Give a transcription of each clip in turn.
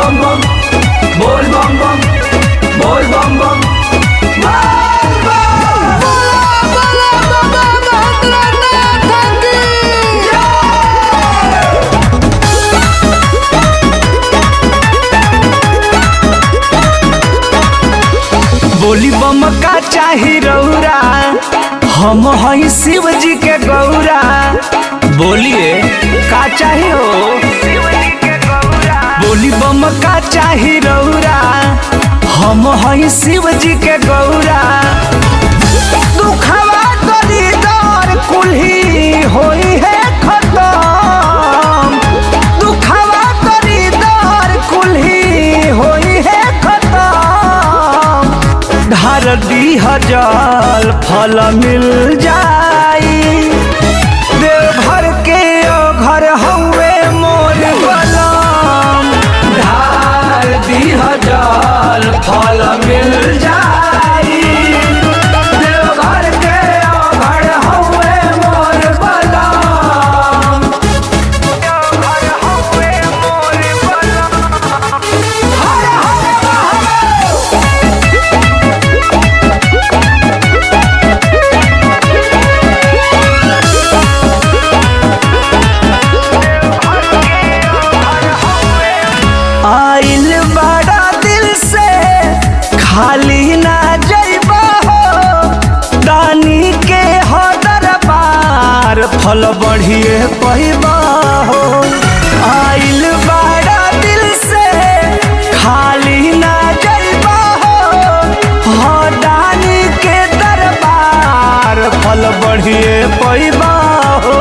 बम बम बोल बम बम बोल बम बम बोली बम का चाही रौरा हम हई शिव जी के गौरा। बोलिए का चाही हो बोली बम का चाही रौरा हम हई शिव जी के गौरा। दुखवा दरिदर कुल्ही होई है खत्म दुखवा दरिदर कुल्ही होई है खत्म। ढार दीह जल फल मिल जाई देवघर के ओ घर हउए मोर बलम। ढार दीह जल फल मिल जाई देवघर के ओ घर हउए मोर बलम। घर हउए मोर बलम। हर हर आइल बड़ा दिल से खाली ना जइबा हो दानी के हो दरबार फल बढ़िए पइबा हो। आइल बड़ा दिल से खाली ना जइबा हो दानी के दरबार फल बढ़िए पइबा हो।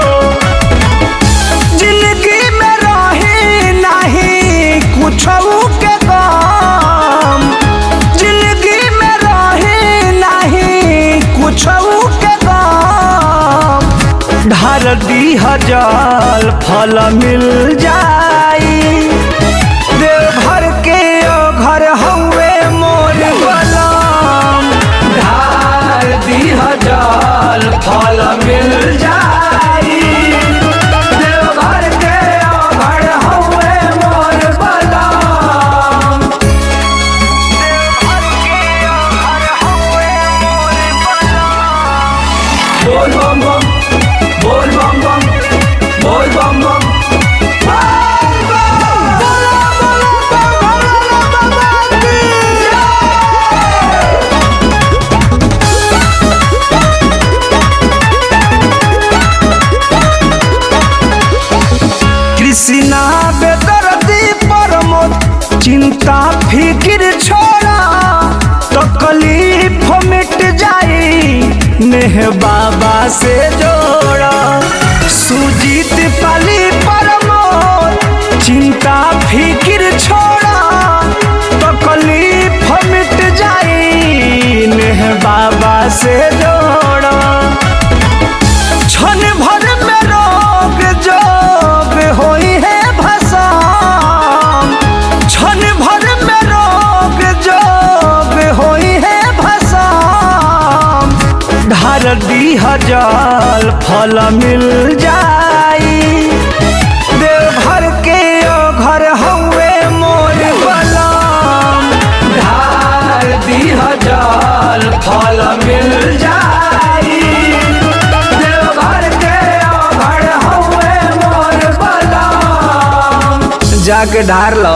कुछऊ के गम जिंदगी में रहे नहीं कुछऊ के गम। ढार दीह जल फल मिल जाई देवघर के ओ घर हउए मोर बलम। ढार दीह जल फल मिल जाई देवघर के ओ घर हउए मोर बलम। बोल बम बम बोल बम बम बोल बम बम कृष्णा बेदर्दी प्रमोद चिंता फिक्र छोड़ा तकलीफ मिट जाई नेह बाबा से जोड़ा। सुजीत पाली प्रमोद चिंता फिक्र छोड़ा तकलीफ मिट जाई नेह बाबा से जोड़ा। क्षण भर में रोग जोग होई है भस्म क्षण भर में रोग जोग होई है भस्म। ढार दीह जल फल मिल जाई देवघर के ओ घर हउए मोर बलम। ढार दीह जल फल मिल जाई देवघर के ओ घर हउए मोर बलम। जाके ढार लो।